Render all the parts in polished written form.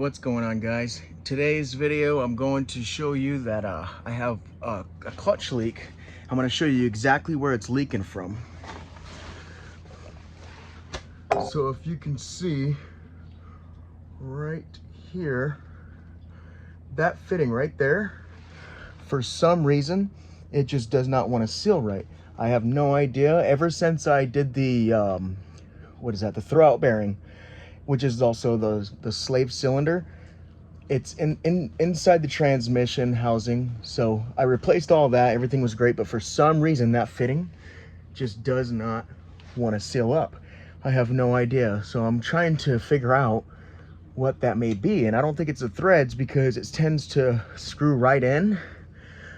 What's going on, guys? Today's video I'm going to show you that I have a clutch leak. I'm going to show you exactly where it's leaking from. So if you can see right here, that fitting right there, for some reason it just does not want to seal right. I have no idea. Ever since I did the what is that, the throwout bearing, which is also the slave cylinder, it's inside the transmission housing. So I replaced all that, everything was great, but for some reason that fitting just does not want to seal up. I have no idea, so I'm trying to figure out what that may be, and I don't think it's the threads because it tends to screw right in.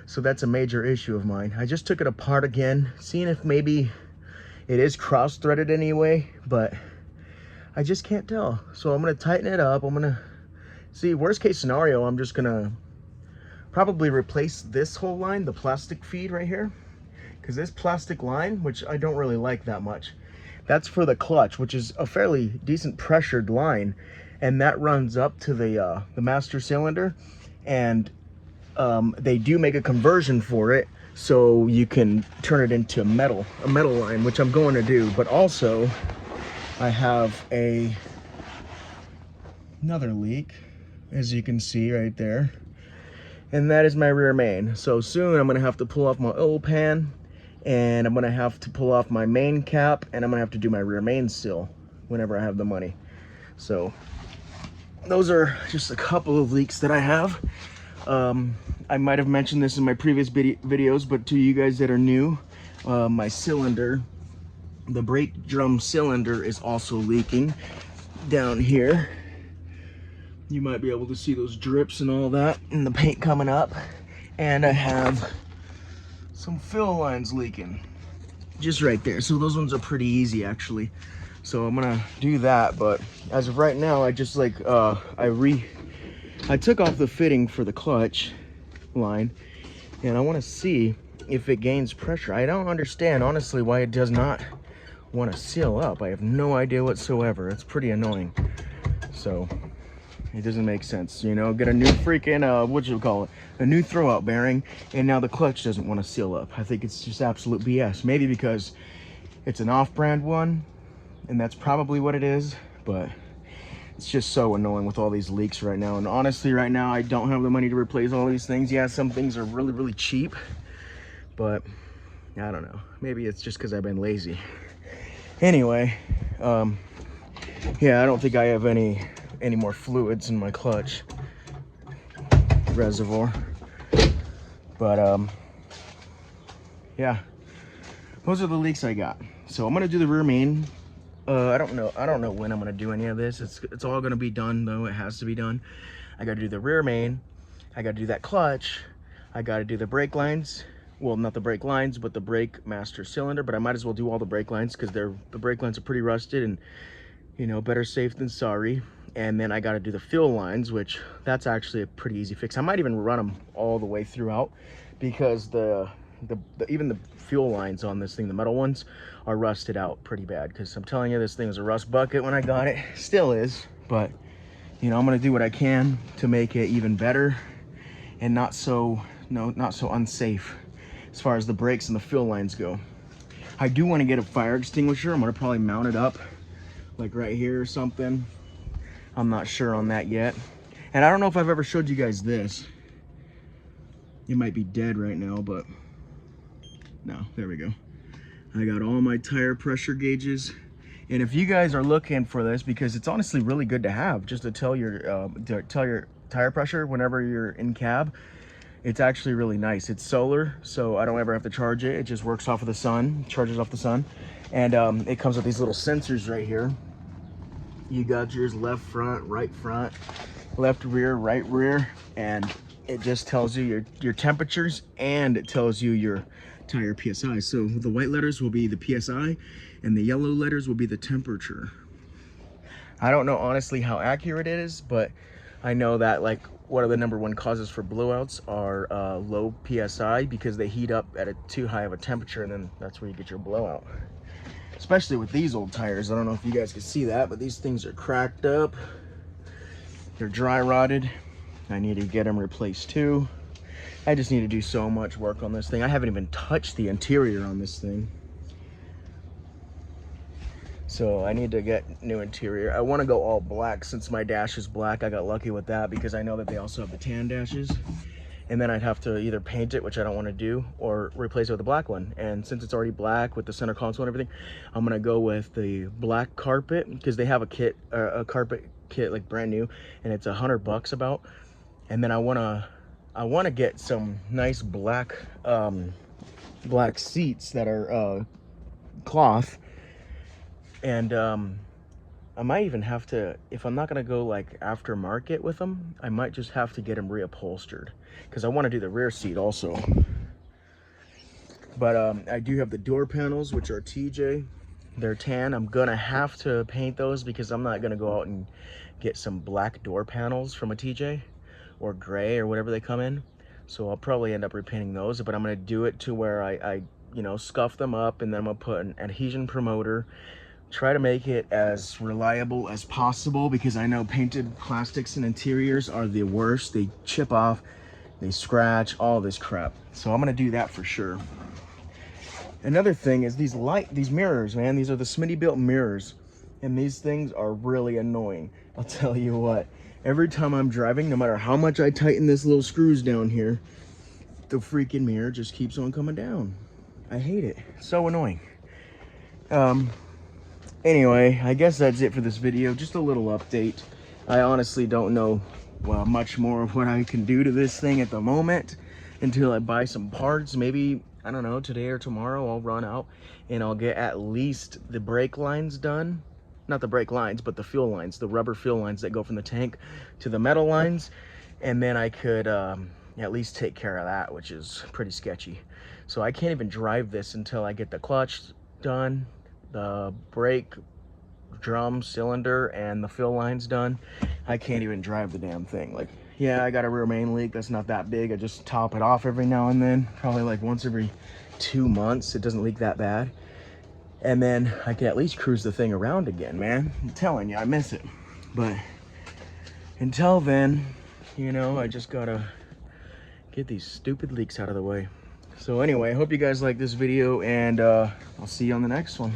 So that's a major issue of mine. I just took it apart again, seeing if maybe it is cross-threaded anyway, but I just can't tell. So I'm gonna tighten it up. I'm gonna see, worst case scenario, I'm just gonna probably replace this whole line, the plastic feed right here, because this plastic line, which I don't really like that much, that's for the clutch, which is a fairly decent pressured line, and that runs up to the master cylinder, and they do make a conversion for it so you can turn it into a metal line, which I'm going to do. But also I have another leak, as you can see right there, and that is my rear main. So soon I'm gonna have to pull off my oil pan, and I'm gonna have to pull off my main cap, and I'm gonna have to do my rear main seal whenever I have the money. So those are just a couple of leaks that I have. I might have mentioned this in my previous videos, but to you guys that are new, my cylinder, the brake drum cylinder, is also leaking down here. You might be able to see those drips and all that, and the paint coming up. And I have some fill lines leaking just right there. So those ones are pretty easy, actually. So I'm gonna do that, but as of right now, I just like I took off the fitting for the clutch line, and I want to see if it gains pressure. I don't understand, honestly, why it does not want to seal up. I have no idea whatsoever. It's pretty annoying. So it doesn't make sense, you know. Get a new freaking what you call it, a new throwout bearing, and now the clutch doesn't want to seal up. I think it's just absolute BS. Maybe because it's an off-brand one, and that's probably what it is, but it's just so annoying with all these leaks right now. And honestly, right now, I don't have the money to replace all these things. Yeah, some things are really, really cheap, but I don't know. Maybe it's just because I've been lazy. Anyway, yeah, I don't think I have any more fluids in my clutch reservoir. But yeah, those are the leaks I got. So I'm gonna do the rear main. I don't know when I'm gonna do any of this. It's all gonna be done, though. It has to be done. I gotta do the rear main, I gotta do that clutch, I gotta do the brake lines. Well, not the brake lines, but the brake master cylinder. But I might as well do all the brake lines because the brake lines are pretty rusted, and you know, better safe than sorry. And then I gotta do the fill lines, which that's actually a pretty easy fix. I might even run them all the way throughout, because even the fuel lines on this thing, the metal ones, are rusted out pretty bad. Because I'm telling you, this thing was a rust bucket when I got it. Still is, but you know, I'm gonna do what I can to make it even better and not so unsafe as far as the brakes and the fuel lines go. I do want to get a fire extinguisher. I'm gonna probably mount it up like right here or something. I'm not sure on that yet. And I don't know if I've ever showed you guys this. It might be dead right now, but no, there we go. I got all my tire pressure gauges. And if you guys are looking for this, because it's honestly really good to have, just to tell your tire pressure whenever you're in cab, it's actually really nice. It's solar, so I don't ever have to charge it. It just works off of the sun, charges off the sun. And it comes with these little sensors right here. You got yours left front, left rear, right rear, and it just tells you your temperatures, and it tells you your tire PSI. So the white letters will be the PSI, and the yellow letters will be the temperature. I don't know honestly how accurate it is, but I know that, like, one of the #1 causes for blowouts are low PSI, because they heat up at a too high of a temperature, and then that's where you get your blowout. Especially with these old tires. I don't know if you guys can see that, but these things are cracked up. They're dry rotted. I need to get them replaced too. I just need to do so much work on this thing. I haven't even touched the interior on this thing. So I need to get new interior. I want to go all black since my dash is black. I got lucky with that because I know that they also have the tan dashes. And then I'd have to either paint it, which I don't want to do, or replace it with a black one. And since it's already black with the center console and everything, I'm gonna go with the black carpet because they have a kit, a carpet kit, like brand new, and it's $100 about. And then I wanna get some nice black black seats that are cloth. And I might even have to, if I'm not gonna go like aftermarket with them, I might just have to get them reupholstered because I want to do the rear seat also. But I do have the door panels, which are TJ. They're tan. I'm gonna have to paint those because I'm not gonna go out and get some black door panels from a TJ or gray or whatever they come in. So I'll probably end up repainting those, but I'm gonna do it to where I you know, scuff them up, and then I'm gonna put an adhesion promoter. Try to make it as reliable as possible because I know painted plastics and interiors are the worst. They chip off, they scratch, all this crap. So I'm gonna do that for sure. Another thing is these mirrors, man. These are the Smittybilt mirrors, and these things are really annoying. I'll tell you what. Every time I'm driving, no matter how much I tighten this little screws down here, the freaking mirror just keeps on coming down. I hate it. So annoying. Anyway, I guess that's it for this video. Just a little update. I honestly don't know much more of what I can do to this thing at the moment until I buy some parts. Maybe, I don't know, today or tomorrow I'll run out and I'll get at least the brake lines done. Not the brake lines, but the fuel lines, the rubber fuel lines that go from the tank to the metal lines. And then I could at least take care of that, which is pretty sketchy. So I can't even drive this until I get the clutch done, the brake drum cylinder, and the fill lines done. I can't even drive the damn thing. Like, yeah, I got a rear main leak. That's not that big. I just top it off every now and then, probably like once every 2 months. It doesn't leak that bad. And then I can at least cruise the thing around again, man. I'm telling you, I miss it. But until then, you know, I just gotta get these stupid leaks out of the way. So anyway, I hope you guys like this video, and I'll see you on the next one.